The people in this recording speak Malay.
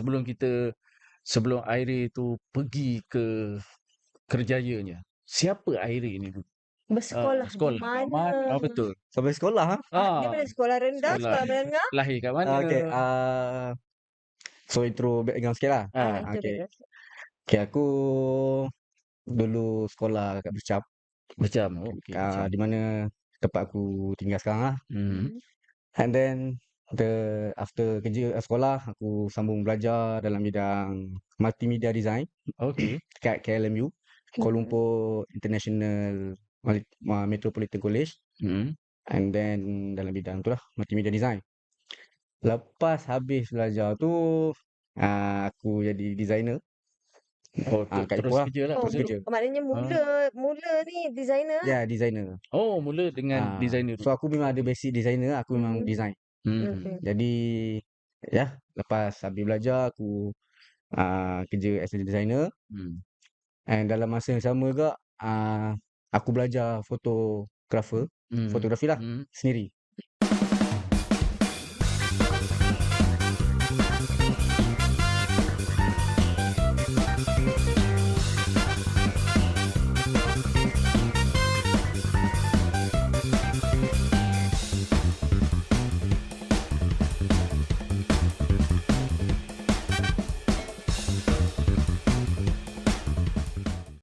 sebelum Airi tu pergi ke kerjayanya, siapa Airi ni dulu? Bersekolah di Sekolah kat mana? mana? Betul. Sampai sekolah. Daripada sekolah rendah, sekolah menengah. Lahir kat mana? Okay. So intro background sikit lah. Itu Okay. dia. Okay, aku dulu sekolah kat Bercap. Macam, okey. Di mana tempat aku tinggal sekarang lah. And then after kerja sekolah, aku sambung belajar dalam bidang multimedia design Okey. kat KLMU, Kuala Lumpur International Metropolitan College. And then dalam bidang tu lah, multimedia design. Lepas habis belajar tu, aku jadi designer. Kat Terus Ipoh lah. kerja lah. Terus kerja. Maknanya mula ni designer. Ya, designer. Mula dengan designer So aku memang ada basic designer, aku memang design. Jadi ya, lepas habis belajar aku kerja as a designer. And dalam masa yang sama juga aku belajar fotografi lah sendiri.